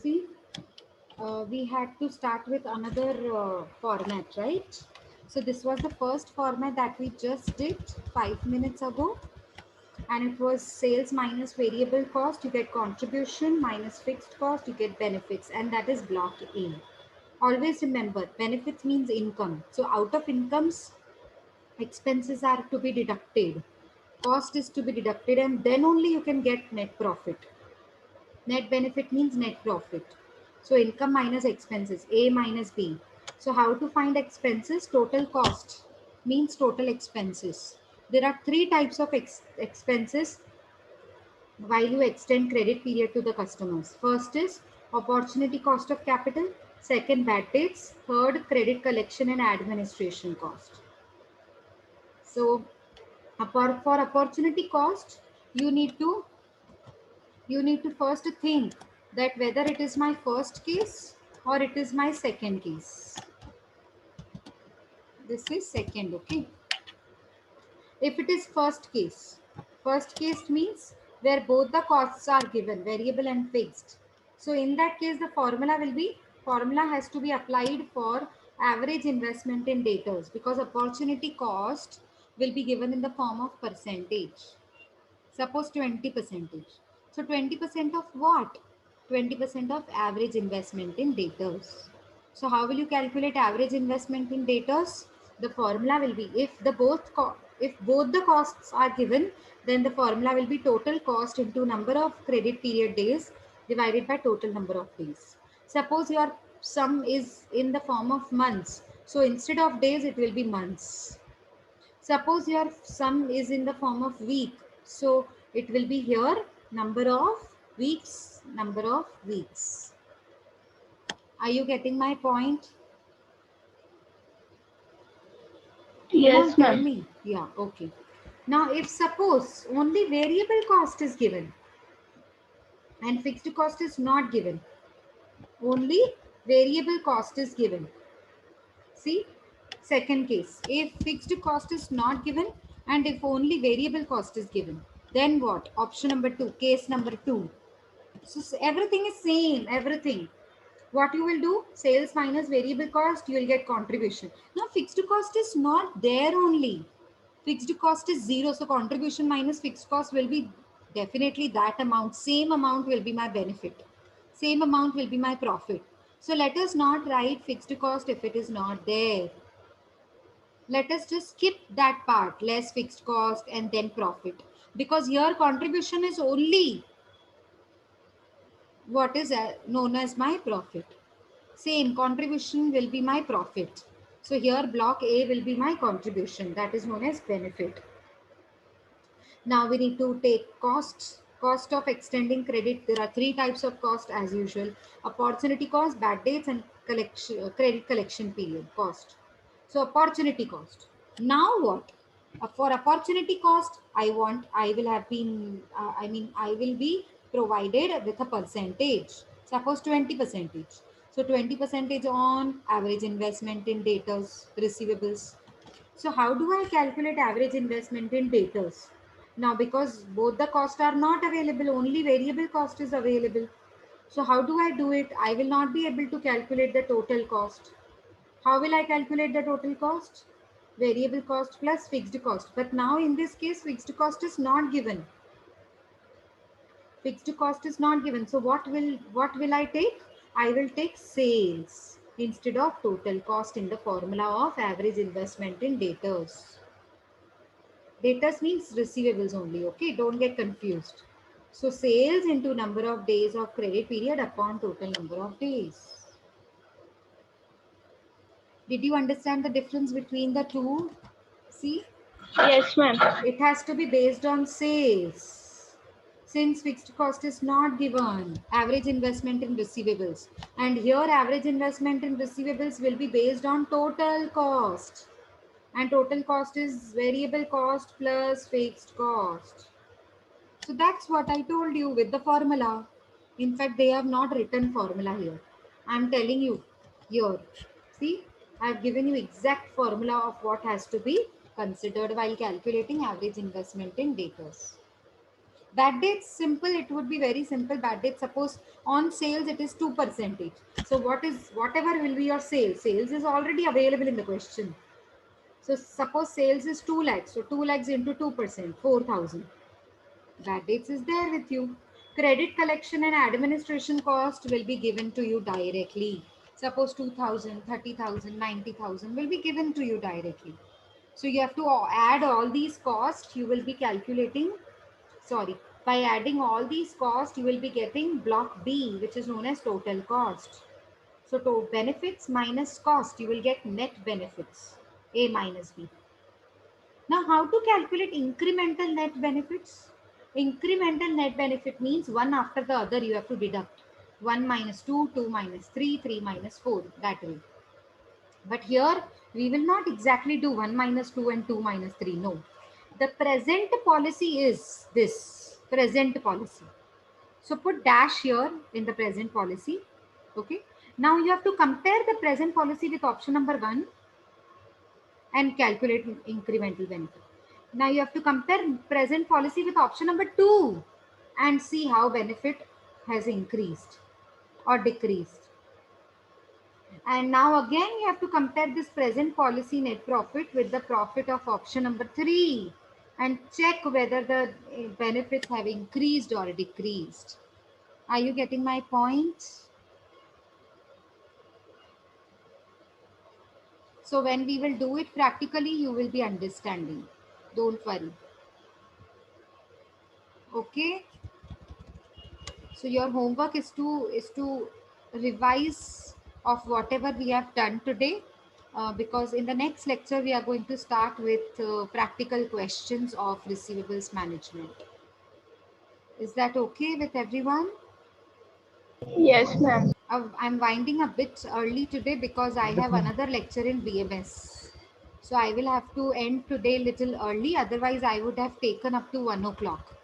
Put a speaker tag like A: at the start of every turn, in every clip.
A: See, we had to start with another format, right? So this was the first format that we just did 5 minutes ago, and it was sales minus variable cost, you get contribution, minus fixed cost, you get benefits, and that is block A. Always remember, benefits means income. So out of incomes, expenses are to be deducted, cost is to be deducted, and then only you can get net profit. Net benefit means net profit. So income minus expenses, A minus B. So how to find expenses? Total cost means total expenses. There are three types of expenses while you extend credit period to the customers. First is opportunity cost of capital. Second, bad debts. Third, credit collection and administration cost. So for opportunity cost, you need to first think that whether it is my first case or it is my second case. This is second, okay? If it is first case means where both the costs are given, variable and fixed. So in that case, the formula has to be applied for average investment in debtors, because opportunity cost will be given in the form of percentage. Suppose 20%. So 20% of what? 20% of average investment in debtors. So how will you calculate average investment in debtors? The formula will be, if both the costs are given, then the formula will be total cost into number of credit period days divided by total number of days. Suppose your sum is in the form of months. So instead of days, it will be months. Suppose your sum is in the form of week. So it will be here number of weeks, number of weeks. Are you getting my point? Come on,
B: Yes,
A: tell
B: ma'am.
A: me. Yeah, okay. Now, if suppose only variable cost is given and fixed cost is not given, only variable cost is given. See, second case, if fixed cost is not given and if only variable cost is given, then what? Option number 2, case number 2. So everything is same, everything. What you will do? Sales minus variable cost, you will get contribution. Now fixed cost is not there only. Fixed cost is 0. So contribution minus fixed cost will be definitely that amount. Same amount will be my benefit. Same amount will be my profit. So let us not write fixed cost if it is not there. Let us just skip that part, less fixed cost and then profit. Because here contribution is only what is known as my profit. Same contribution will be my profit. So here block A will be my contribution, that is known as benefit. Now we need to take costs. Cost of extending credit. There are three types of cost as usual. Opportunity cost, bad dates, and credit collection period cost. So opportunity cost. Now what? For opportunity cost, I will be provided with a percentage. Suppose 20 percentage. So 20 percentage on average investment in debtors, receivables. So how do I calculate average investment in debtors? Now, because both the costs are not available, only variable cost is available. So how do I do it? I will not be able to calculate the total cost. How will I calculate the total cost? Variable cost plus fixed cost. But now in this case, fixed cost is not given. Fixed cost is not given. So what will I take? I will take sales instead of total cost in the formula of average investment in debtors. Debtors means receivables only, okay? Don't get confused. So sales into number of days of credit period upon total number of days. Did you understand the difference between the two? See,
B: Yes, ma'am.
A: it has to be based on sales. Since fixed cost is not given, average investment in receivables. And here average investment in receivables will be based on total cost. And total cost is variable cost plus fixed cost. So that's what I told you with the formula. In fact, they have not written formula here. I'm telling you here. See, I've given you exact formula of what has to be considered while calculating average investment in debtors. Bad dates, simple, it would be very simple. Bad dates, suppose on sales it is 2%. So whatever will be your sales? Sales is already available in the question. So suppose sales is 2 lakhs. So 2 lakhs into 2%, 4,000. Bad dates is there with you. Credit collection and administration cost will be given to you directly. Suppose 2,000, 30,000, 90,000 will be given to you directly. So you have to add all these costs. You will be calculating, sorry, by adding all these costs, you will be getting block B, which is known as total cost. So to benefits minus cost, you will get net benefits, A minus B. Now, how to calculate incremental net benefits? Incremental net benefit means one after the other you have to deduct. 1 minus 2, 2 minus 3, 3 minus 4, that way. But here we will not exactly do 1 minus 2 and 2 minus 3. No. The present policy is this present policy. So put dash here in the present policy. Okay. Now you have to compare the present policy with option number 1 and calculate incremental benefit. Now you have to compare present policy with option number 2 and see how benefit has increased or decreased. And now again you have to compare this present policy net profit with the profit of option number 3 and check whether the benefits have increased or decreased. Are you getting my point? So when we will do it practically, you will be understanding. Don't worry. Okay. So your homework is to revise of whatever we have done today, because in the next lecture we are going to start with practical questions of receivables management. Is that okay with everyone?
B: Yes, ma'am.
A: I'm winding a bit early today because I have another lecture in BMS. So I will have to end today little early. Otherwise, I would have taken up to 1 o'clock.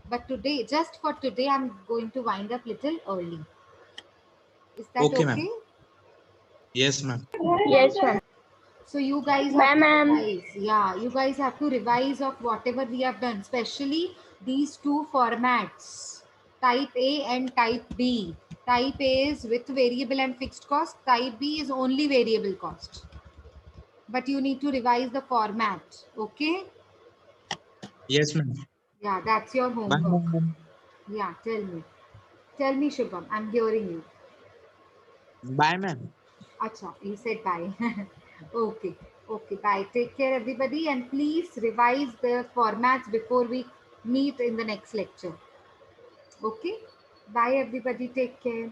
A: But today, just for today, I'm going to wind up little early. Is that
C: Okay,
A: okay?
C: ma'am. Yes, ma'am.
B: Yes, ma'am.
A: So you guys have
B: Bye,
A: to
B: ma'am.
A: revise. Yeah, you guys have to revise of whatever we have done, especially these two formats, type A and type B. Type A is with variable and fixed cost. Type B is only variable cost. But you need to revise the format. Okay?
C: Yes, ma'am.
A: Yeah, that's your
C: Bye,
A: homework.
C: ma'am.
A: Yeah, tell me. Tell me, Shubham. I'm hearing you.
C: Bye, ma'am.
A: Acha, you said bye. Okay. Okay, bye. Take care, everybody. And please revise the formats before we meet in the next lecture. Okay? Bye, everybody. Take care.